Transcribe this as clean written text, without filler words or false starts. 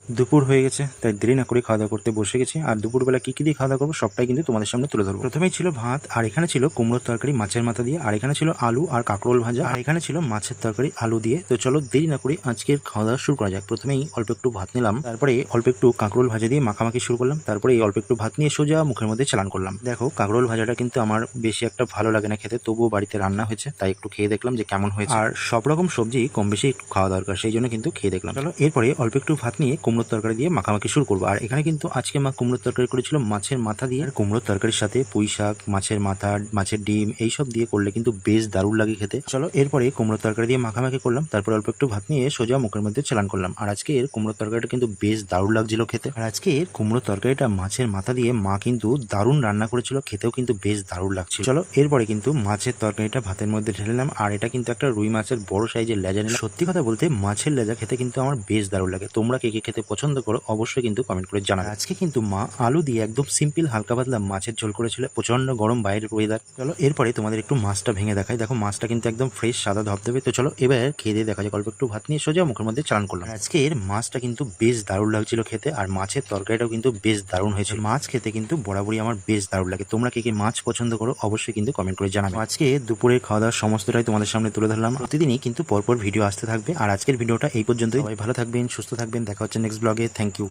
দুপুর হয়ে গেছে, তাই দেরি না করে খাওয়া দাওয়া করতে বসে গেছি। আর দুপুরবেলা কি দিয়ে খাওয়া দাওয়া করবো সবটাই কিন্তু তোমাদের সামনে তুলে ধরবো। প্রথমেই ছিল ভাত, আর এখানে ছিল কুমড়োর তরকারি মাছের মাথা দিয়ে, আর এখানে ছিল আলু আর কাঁকরোল ভাজা, আর এখানে ছিল মাছের তরকারি আলু দিয়ে। তো চলো দেরি না করে আজকের খাওয়া দাওয়া শুরু করা যাক। প্রথমেই অল্প একটু ভাত নিলাম, তারপরে অল্প একটু কাঁকরোল ভাজা দিয়ে মাখামাখি শুরু করলাম, তারপরে অল্প একটু ভাত নিয়ে সোজা মুখের মধ্যে চালান করলাম। দেখো কাঁকরোল ভাজাটা কিন্তু আমার বেশি একটা ভালো লাগে না খেতে, তবুও বাড়িতে রান্না হয়েছে তাই একটু খেয়ে দেখলাম যে কেমন হয়েছে। আর সব রকম সবজি কম বেশি একটু খাওয়া দরকার, সেই জন্য কিন্তু খেয়ে দেখলাম। চলো এরপরে অল্প একটু ভাত নিয়ে কুমড়োর তরকারি দিয়ে মাখামাখি শুরু করবো। আর এখানে কিন্তু আজকে মা কুমড়োর তরকারি করেছিল মাছের মাথা দিয়ে। আর কুমড়োর তরকারির সাথে পুঁই শাক, মাছের মাথা, মাছের ডিম এইসব দিয়ে করলে কিন্তু বেশ দারুণ লাগে খেতে। চলো এরপরে কুমড়োর তরকারি দিয়ে মাখামাখি করলাম, তারপর অল্প একটু ভাত নিয়ে সোজা মুখের মধ্যে চালান করলাম। আর আজকে এর কুমড়োর তরকারিটা কিন্তু বেশ দারুণ লাগছিল খেতে। আর আজকে এর কুমড়োর তরকারিটা মাছের মাথা দিয়ে মা কিন্তু দারুণ রান্না করেছিল, খেতেও কিন্তু বেশ দারুণ লাগছিল। চলো এরপরে কিন্তু মাছের তরকারিটা ভাতের মধ্যে ঢেলে নিলাম, আর এটা কিন্তু একটা রুই মাছের বড় সাইজের লেজা নিলাম। সত্যি কথা বলতে মাছের লেজা খেতে কিন্তু আমার বেশ দারুণ লাগে। তোমরা কে কে খেতে পছন্দ করো অবশ্যই কিন্তু কমেন্ট করে জানাবে। আজকে কিন্তু মা আলু দিয়ে একদম সিম্পল হালকা পাতলা মাছের ঝোল করেছিল, প্রচন্ড গরম বাইরের ওয়েদার। চলো এরপরে তোমাদের একটু মাছটা ভেঙে দেখাই। দেখো মাছটা কিন্তু একদম ফ্রেশ সাদা ধবধবে। তো চলো এবার খেয়ে দিয়ে দেখা যায়। অল্প একটু ভাত নিয়ে সোজা মুখের মধ্যে চালান করলাম। আজকের মাছটা কিন্তু বেশ দারুণ লাগছিল খেতে, আর মাছের তরকারিটাও কিন্তু বেশ দারুণ হয়েছিল। মাছ খেতে কিন্তু বরাবরই আমার বেশ দারুণ লাগে। তোমরা কে কে মাছ পছন্দ করো অবশ্যই কিন্তু কমেন্ট করে জানাবে। আজকে দুপুরের খাওয়া দাওয়ার সমস্তটাই তোমাদের সামনে তুলে ধরলাম। প্রতিদিনই কিন্তু পরপর ভিডিও আসতে থাকবে। আর আজকের ভিডিওটা এই পর্যন্তই। সবাই ভালো থাকবেন, সুস্থ থাকবেন, দেখা হচ্ছে নেক্সট ব্লগে। Thank you.